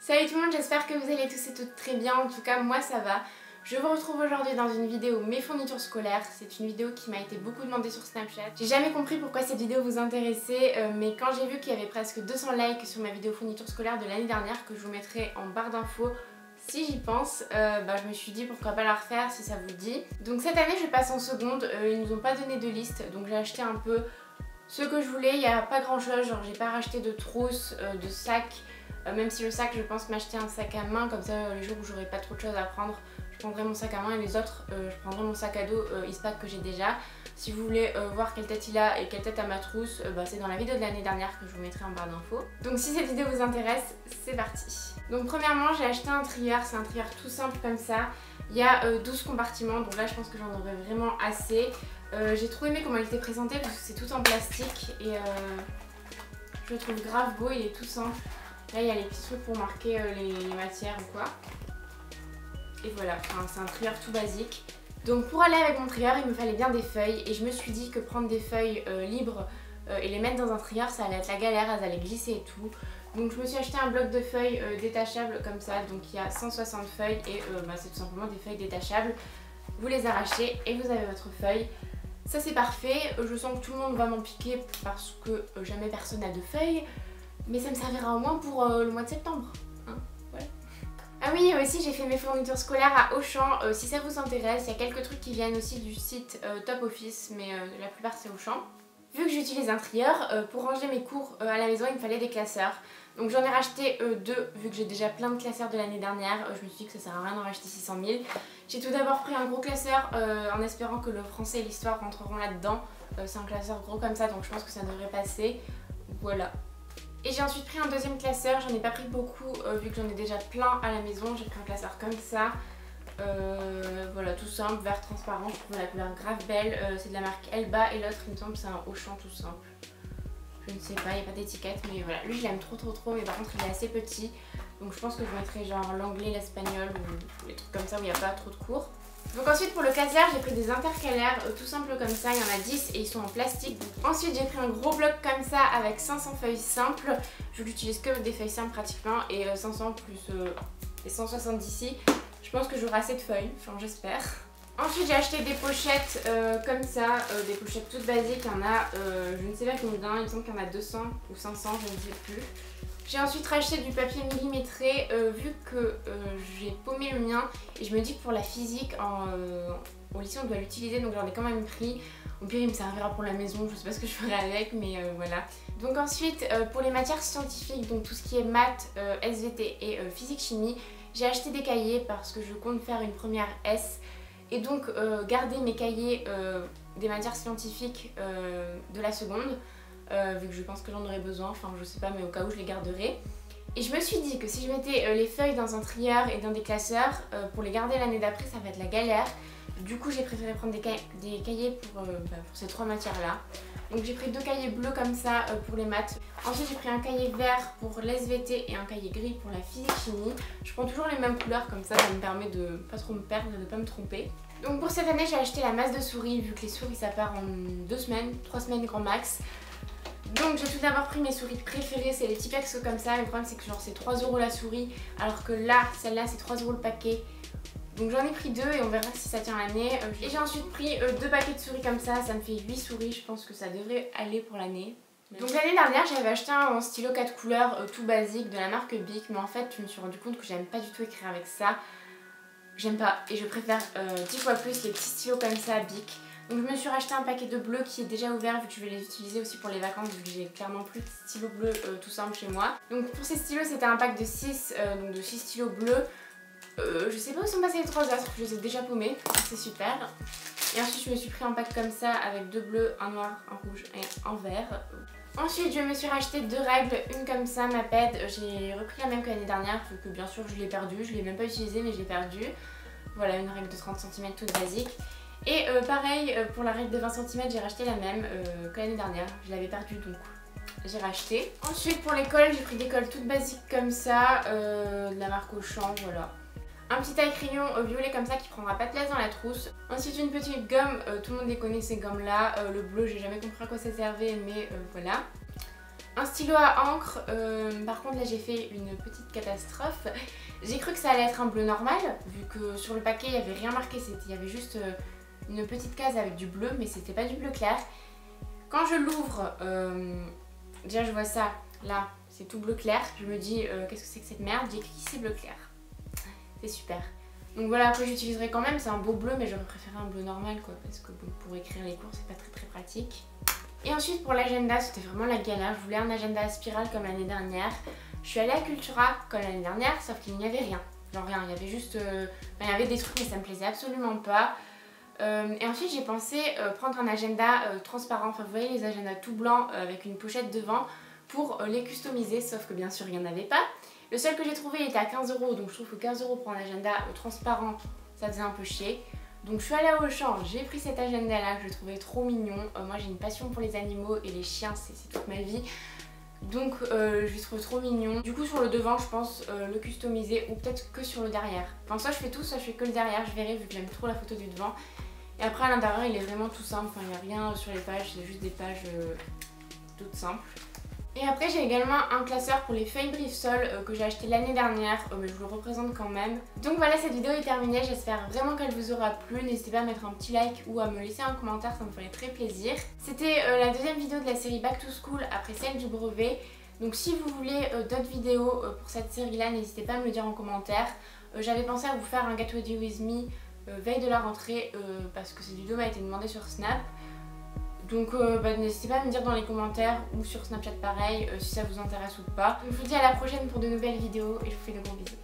Salut tout le monde, j'espère que vous allez tous et toutes très bien, en tout cas moi ça va. Je vous retrouve aujourd'hui dans une vidéo mes fournitures scolaires. C'est une vidéo qui m'a été beaucoup demandée sur Snapchat. J'ai jamais compris pourquoi cette vidéo vous intéressait, mais quand j'ai vu qu'il y avait presque 200 likes sur ma vidéo fournitures scolaires de l'année dernière, que je vous mettrai en barre d'infos si j'y pense, je me suis dit pourquoi pas la refaire si ça vous dit. Donc cette année je passe en seconde, ils nous ont pas donné de liste, donc j'ai acheté un peu ce que je voulais. Il n'y a pas grand chose, genre j'ai pas racheté de trousses, de sacs, même si le sac je pense m'acheter un sac à main, comme ça les jours où j'aurai pas trop de choses à prendre, je prendrai mon sac à main et les autres je prendrai mon sac à dos Eastpak que j'ai déjà. Si vous voulez voir quelle tête il a et quelle tête a ma trousse, c'est dans la vidéo de l'année dernière que je vous mettrai en barre d'infos. Donc si cette vidéo vous intéresse, c'est parti. Donc premièrement j'ai acheté un trieur, c'est un trieur tout simple comme ça. Il y a 12 compartiments, donc là je pense que j'en aurai vraiment assez. J'ai trop aimé comment il était présenté parce que c'est tout en plastique et je le trouve grave beau, il est tout simple. Là il y a les petits trucs pour marquer les matières ou quoi. Et voilà, enfin, c'est un trieur tout basique. Donc pour aller avec mon trieur il me fallait bien des feuilles et je me suis dit que prendre des feuilles libres et les mettre dans un trieur ça allait être la galère, elles allaient glisser et tout. Donc je me suis acheté un bloc de feuilles détachables comme ça, donc il y a 160 feuilles et c'est tout simplement des feuilles détachables. Vous les arrachez et vous avez votre feuille. Ça c'est parfait, je sens que tout le monde va m'en piquer parce que jamais personne n'a de feuilles, mais ça me servira au moins pour le mois de septembre. Hein, voilà. Ah oui, aussi j'ai fait mes fournitures scolaires à Auchan, si ça vous intéresse, il y a quelques trucs qui viennent aussi du site Top Office, mais la plupart c'est Auchan. Vu que j'utilise un trieur, pour ranger mes cours à la maison il me fallait des classeurs. Donc j'en ai racheté deux, vu que j'ai déjà plein de classeurs de l'année dernière, je me suis dit que ça sert à rien d'en racheter 600 000. J'ai tout d'abord pris un gros classeur en espérant que le français et l'histoire rentreront là-dedans. C'est un classeur gros comme ça donc je pense que ça devrait passer. Voilà. Et j'ai ensuite pris un deuxième classeur, j'en ai pas pris beaucoup vu que j'en ai déjà plein à la maison. J'ai pris un classeur comme ça. Voilà, tout simple, vert transparent, je trouve la couleur grave belle. C'est de la marque Elba et l'autre il me semble c'est un Auchan tout simple. Je ne sais pas, il n'y a pas d'étiquette mais voilà, lui je l'aime trop mais par contre il est assez petit. Donc je pense que je mettrai genre l'anglais, l'espagnol ou des trucs comme ça où il n'y a pas trop de cours. Donc ensuite pour le classeur j'ai pris des intercalaires tout simples comme ça, il y en a 10 et ils sont en plastique. Ensuite j'ai pris un gros bloc comme ça avec 500 feuilles simples. Je n'utilise que des feuilles simples pratiquement et 500 plus les 170 ici. Je pense que j'aurai assez de feuilles, enfin j'espère. Ensuite j'ai acheté des pochettes comme ça, des pochettes toutes basiques, il y en a je ne sais pas combien, il me semble qu'il y en a 200 ou 500, je ne sais plus. J'ai ensuite racheté du papier millimétré vu que j'ai paumé le mien et je me dis que pour la physique au lycée on doit l'utiliser donc j'en ai quand même pris. Au pire il me servira pour la maison, je sais pas ce que je ferai avec mais voilà. Donc ensuite pour les matières scientifiques, donc tout ce qui est maths, SVT et physique chimie, j'ai acheté des cahiers parce que je compte faire une première S et donc garder mes cahiers des matières scientifiques de la seconde. Vu que je pense que j'en aurai besoin, enfin je sais pas mais au cas où je les garderai. Et je me suis dit que si je mettais les feuilles dans un trieur et dans des classeurs, pour les garder l'année d'après ça va être la galère. Du coup j'ai préféré prendre des cahiers pour ces trois matières là. Donc j'ai pris deux cahiers bleus comme ça pour les maths. Ensuite j'ai pris un cahier vert pour l'SVT et un cahier gris pour la physique chimie. Je prends toujours les mêmes couleurs comme ça me permet de pas trop me perdre et de pas me tromper. Donc pour cette année j'ai acheté la masse de souris vu que les souris ça part en 2 semaines, 3 semaines grand max. Donc j'ai tout d'abord pris mes souris préférées, c'est les Tipex comme ça. Le problème c'est que genre c'est 3 € la souris alors que là, celle-là c'est 3 € le paquet. Donc j'en ai pris deux et on verra si ça tient l'année. Et j'ai ensuite pris deux paquets de souris comme ça me fait 8 souris, je pense que ça devrait aller pour l'année. Donc l'année dernière j'avais acheté un stylo 4 couleurs tout basique de la marque Bic, mais en fait je me suis rendu compte que j'aime pas du tout écrire avec ça. J'aime pas et je préfère 10 fois plus les petits stylos comme ça Bic. Donc je me suis racheté un paquet de bleus qui est déjà ouvert vu que je vais les utiliser aussi pour les vacances vu que j'ai clairement plus de stylos bleus tout simple chez moi. Donc pour ces stylos c'était un pack de 6, donc de 6 stylos bleus. Je sais pas où sont passés les 3 autres, je les ai déjà paumés, c'est super. Et ensuite je me suis pris un pack comme ça avec 2 bleus, un noir, un rouge et un vert. Ensuite je me suis racheté 2 règles, une comme ça, ma ped, j'ai repris la même que l'année dernière vu que bien sûr je l'ai perdue, je l'ai même pas utilisée mais je l'ai perdue. Voilà une règle de 30 cm toute basique. Et pareil pour la règle de 20 cm j'ai racheté la même que l'année dernière, je l'avais perdue donc j'ai racheté. Ensuite pour les cols j'ai pris des cols toutes basiques comme ça, de la marque Auchan, voilà. Un petit taille-crayon violet comme ça qui prendra pas de place dans la trousse. Ensuite une petite gomme, tout le monde les connaît ces gommes là. Le bleu j'ai jamais compris à quoi ça servait mais voilà. Un stylo à encre, par contre là j'ai fait une petite catastrophe. J'ai cru que ça allait être un bleu normal, vu que sur le paquet il n'y avait rien marqué, il y avait juste une petite case avec du bleu, mais c'était pas du bleu clair. Quand je l'ouvre, déjà je vois ça, là c'est tout bleu clair, je me dis qu'est-ce que c'est que cette merde, j'ai écrit c'est bleu clair. C'est super. Donc voilà, après j'utiliserai quand même, c'est un beau bleu mais j'aurais préféré un bleu normal quoi, parce que bon, pour écrire les cours c'est pas très pratique. Et ensuite pour l'agenda, c'était vraiment la galère, je voulais un agenda à spirale comme l'année dernière. Je suis allée à Cultura comme l'année dernière, sauf qu'il n'y avait rien. Genre rien, il y avait juste... il y avait des trucs mais ça me plaisait absolument pas. Et ensuite j'ai pensé prendre un agenda transparent, enfin vous voyez les agendas tout blancs avec une pochette devant pour les customiser, sauf que bien sûr il n'y en avait pas. Le seul que j'ai trouvé il était à 15 €, donc je trouve que 15 € pour un agenda transparent ça faisait un peu chier. Donc je suis allée à Auchan, j'ai pris cet agenda là que je trouvais trop mignon. Moi j'ai une passion pour les animaux et les chiens, c'est toute ma vie. Donc je le trouve trop mignon. Du coup sur le devant je pense le customiser ou peut-être que sur le derrière. Enfin soit je fais tout, soit je fais que le derrière, je verrai vu que j'aime trop la photo du devant. Et après à l'intérieur il est vraiment tout simple, enfin il n'y a rien sur les pages, c'est juste des pages toutes simples. Et après j'ai également un classeur pour les feuilles Bristol que j'ai acheté l'année dernière, mais je le représente quand même. Donc voilà, cette vidéo est terminée, j'espère vraiment qu'elle vous aura plu. N'hésitez pas à mettre un petit like ou à me laisser un commentaire, ça me ferait très plaisir. C'était la deuxième vidéo de la série Back to School après celle du brevet. Donc si vous voulez d'autres vidéos pour cette série là, n'hésitez pas à me le dire en commentaire. J'avais pensé à vous faire un Get Ready With Me veille de la rentrée parce que cette vidéo m'a été demandée sur Snap. Donc n'hésitez pas à me dire dans les commentaires ou sur Snapchat pareil si ça vous intéresse ou pas. Donc, je vous dis à la prochaine pour de nouvelles vidéos et je vous fais de gros bisous.